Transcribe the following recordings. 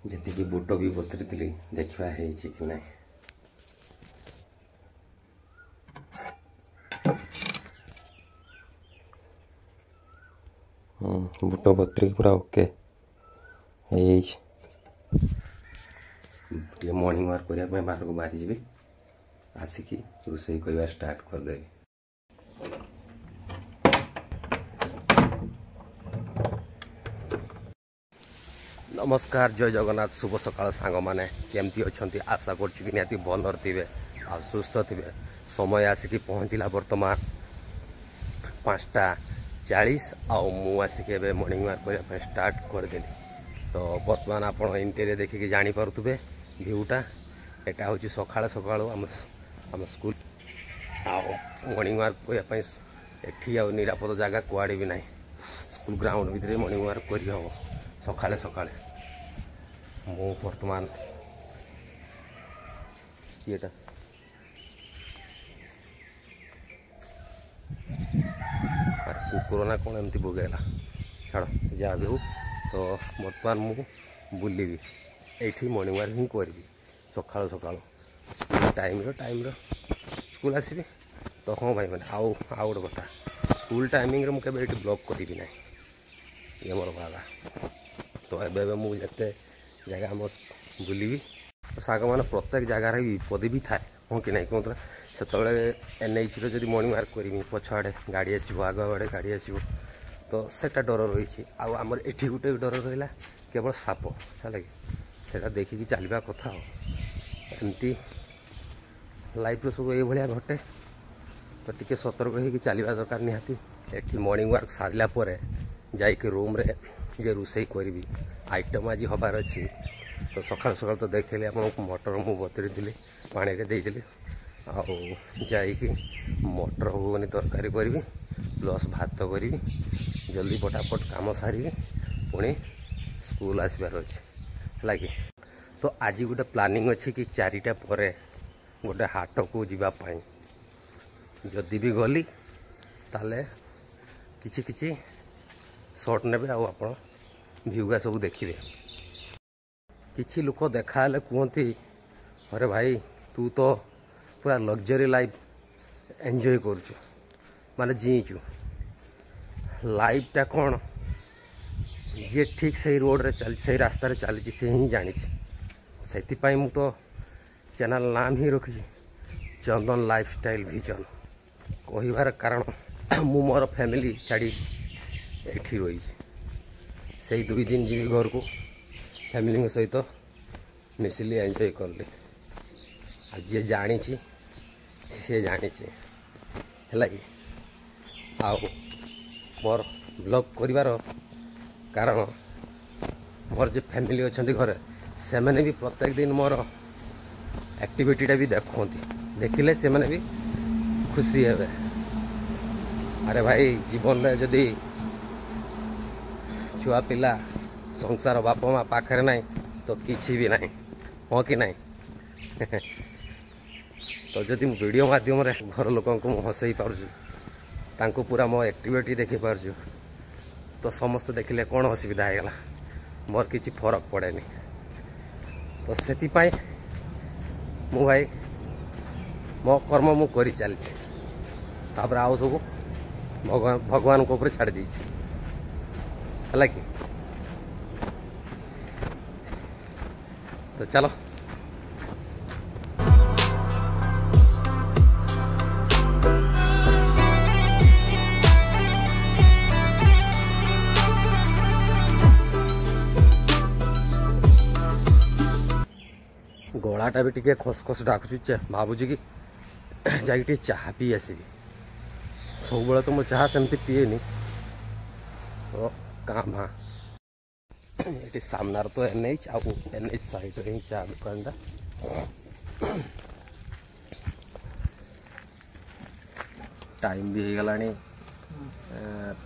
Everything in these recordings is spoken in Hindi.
जी बुट भी बतरी देखा कि ना बुट बतरी पूरा ओके मॉर्निंग वर्क करने बाहर को बाहरी जी आसिकी रोषे करवा स्टार्ट करदेवी। नमस्कार जय जगन्नाथ शुभ सकाल सांग मैंने केमती अच्छा आशा कर भलर थे आ सुस्थ थे। समय आसिकी पहुँचला बर्तमान 5:40 आसिक मॉर्निंग वॉक करने स्टार्ट करदेली। तो बर्तमान आप इंटेरियर देखिए जापे भ्यूटा एटा हूँ सका सका आम स्कूल मॉर्निंग वॉक करने एटी निरापद जगह कुआड़े भी ना स्कूल ग्राउंड भितर मॉर्निंग वॉक कर सका सका मु बर्तमान किएटा कुकुर ना कौन एमती बोगेला छाड़ जहाँ भी हो। तो बर्तमान मु बुलि ये मॉर्निंग वॉक ही करी सका सका स्कूल टाइम स्कूल आसबि। तो हाँ भाई मैंने आउ गोटे कथा स्कूल टाइमिंग मुझे ब्लॉग करी ना ये मोर भागा। तो एवं मुझे जगह आम बुलि तो साग मैंने प्रत्येक जगार विपद भी थाए हाँ कि ना कहते से एनएच जब मॉर्निंग वॉक करी पछआड़े गाड़ी आसो आग आड़े गाड़ी आसो तो सेटा डर रही आमर एठी गोटे डर रहा केवल साप है कि देखिकी चलवा कथा एमती लाइफ सब ये घटे। तो टी सतर्क हो चलवा दरकार निहाती एठी मॉर्निंग वॉक सारा पर जाइए रूम रे जे रोषे करी आइटम आज हबार अच्छी। तो सका सका तो देखिए आपको मटर मु बतरी थी पानी रे देली आईकि मटर घुगनी तरकारी करी प्लस भात करी जल्दी फटाफट काम सारी पुणी स्कूल आसबार अच्छे है। तो आज गोटे प्लानिंग अच्छी कि 4टा पर गोटे हाट को जीवाई जदि भी गली ताले किछि किछि शॉर्ट ने आप भ्यूगा सब देखिए। किछि लोक देखा कहते अरे भाई तू तो पूरा लग्जरी लाइफ एंजॉय करुचु माने जीचु लाइफटा कौन जी ठीक से रोड रे चल से रास्ता चली से ही जानी से मु तो चैनल नाम ही रखी चंदन लाइफस्टाइल विजन कहबार कारण मु मोर फैमिली छाड़ी एठी रही से 2 दिन जी घर को फैमिली सहित मिसिली एंजॉय करली आज जी जानी सी जानी है कि मोर ब्लॉग करिवार कारण मोर जो फैमिली अच्छा घर से मैंने भी प्रत्येक दिन मोर एक्टिविटीटा भी देखते देखिले से मैंने भी खुशी हे। अरे भाई जीवन में जदि छुआ पिला संसार बाप माँ पाखे ना तो किसी भी ना हाँ कि ना तो जदि वीडियो माध्यम घर लोक हसई पार्छु पूरा मो एक्टिविटी देखी पार्छु तो समस्त देखिले कौन असुविधा होगा मोर किसी फरक पड़ेनि। तो से मु भाई मो कर्म मु करी चलछि तापर आउ सब भगवान को ऊपर छाड़ दीजिए है कि। तो चलो गलाटा भी टे खसखस डाकुची भावुची कि जा चाह पी आसबि सब तो मो चाह सेमती पीएनि तो क्या भाँ ये सामनार तो एनएच एनएच साइड रे चाह दुकानटा टाइम भी हो गला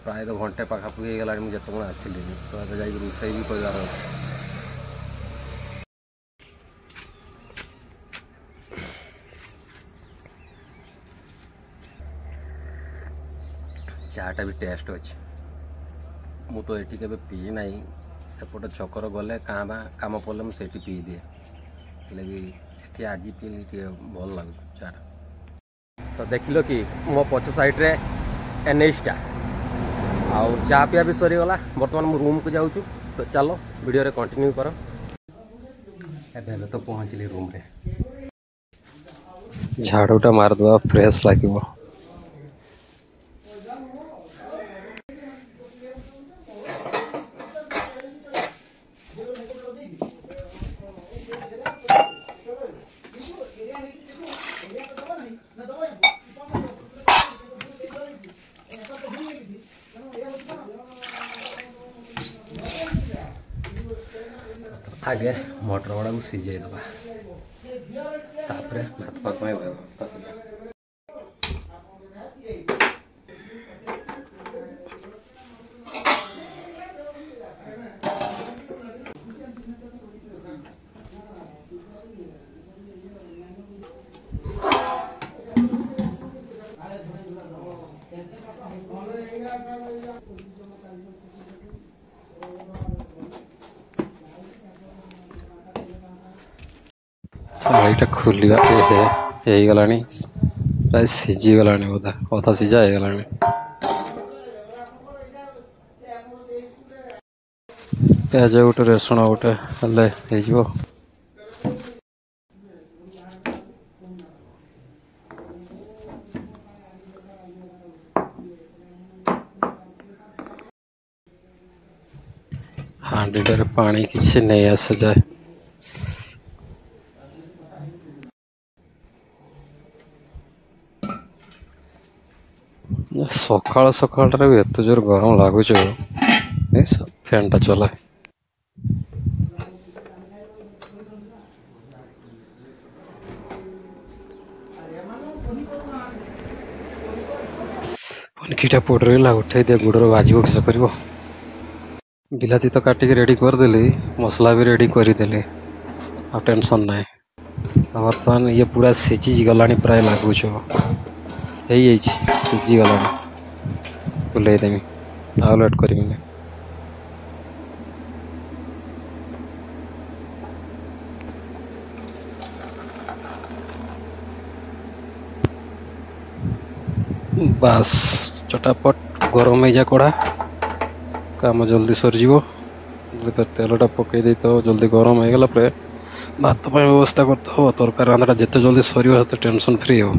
प्राय तो घंटे पाखापाखि हो गला मुझे आसिली तो जा रोषे भी कर चाटा भी टेस्ट अच्छे मु तो ये पी ना सेपटे छकर गले क्या कम पड़े मुझे पी दिए हेल्ले भी ये आज पीली टे भल लगे चाटा। तो देख लो कि मो पछ साइड्रे NH आउ चा पिया भी सरीगला बर्तमान मु रूम को जाऊँ। तो चलो वीडियो रे कंटिन्यू कर। तो पहुँचली रूम रे झाड़ूटा मारदे फ्रेश लगे। आगे मटर गुड़ा को सीझे दबा भात भात व्यवस्था कर। यहाँ खुलिया गला प्राय सीझीगला बोधा अधा सीझा होगा। प्याज गोटे रसुण गोटे हेल्ले हांडीटार पानी किसी नहीं आस जाए। सकाल सकाल भी एत जोर गरम लगुच फैन टा चला। पनखीटा पड़ेगा उठे दिया गुड़र बाजब किस कर। बिलाती तो काटिक रेडी करदेली मसला भी रेडी करदेली आ टेंशन ना। बर्तमान ये पूरा सीझी गला प्राय लगुच सीझीगला बुलेदेमी आउ लेट कर। बास चटापट गरम जा कड़ा काम जल्दी सरज तेलटा पकई दे तो जल्दी गरम हो गला भात व्यवस्था करते तरकारी रांधा जिते जल्दी सर टेंशन फ्री हो।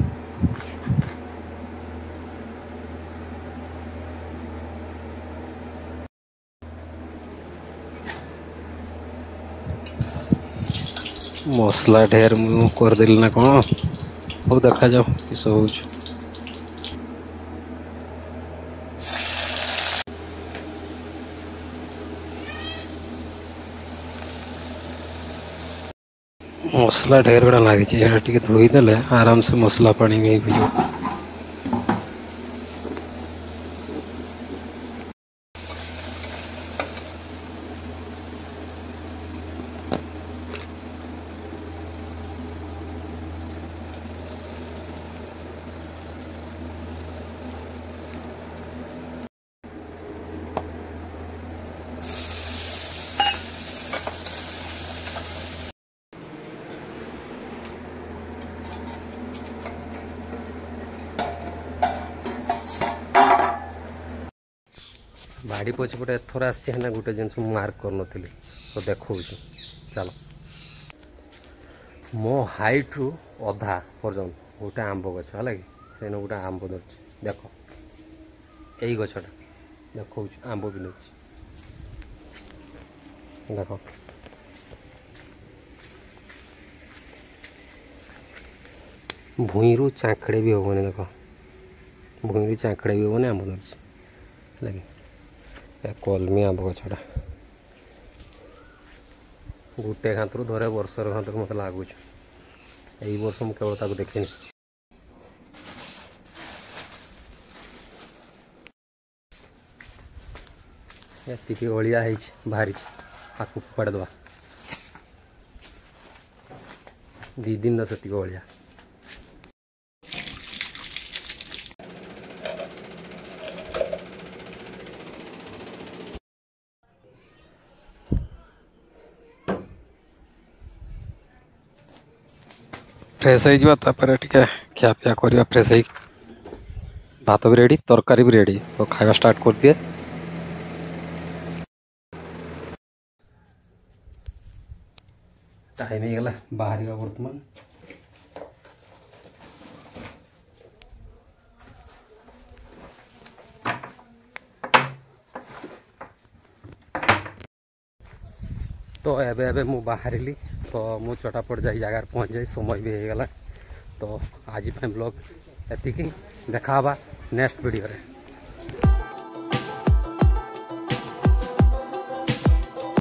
मसला ढेर मु करदेली ना कौन हो देखा जाओ किस हो। मसला ढेर गुड़ा लगी धोईदे आराम से मसला पानी में हो। बाड़ी पछपटे एथर आसना गोटे जिनस मार्क कर नी तो देखो चलो मो हाइट रु अधा पर्यटन गोटे आंब गछ है कि से गोटे आंब धरछ देख यही गछटा देखो आंब भी नहीं देख भूई रु चाखड़े भी हेनी देख भूई रु चाखड़े भी हेनी आंब धरछ लगे कलमी आंब गछटा गोटे खातर धरे वर्षर खातर मत लगुच यही वर्ष मुझे केवल देखनी ये अलिया बाहरी आपको फोपाड़ दवा दी दिन से अलिया फ्रेश हो खियापिया करवा फ्रेश हो भात भी रेडी तरकारी भी रेडी तो खाଇବା स्टार्ट कर दिए। टाइम हो गला बाहर बर्तमान तो एबे मु बाहर तो मु चटापट जाई जगार पहुँच जाए समय भी हो गला। तो आज ब्लॉग एतिकी देखा नेक्स्ट वीडियो रे।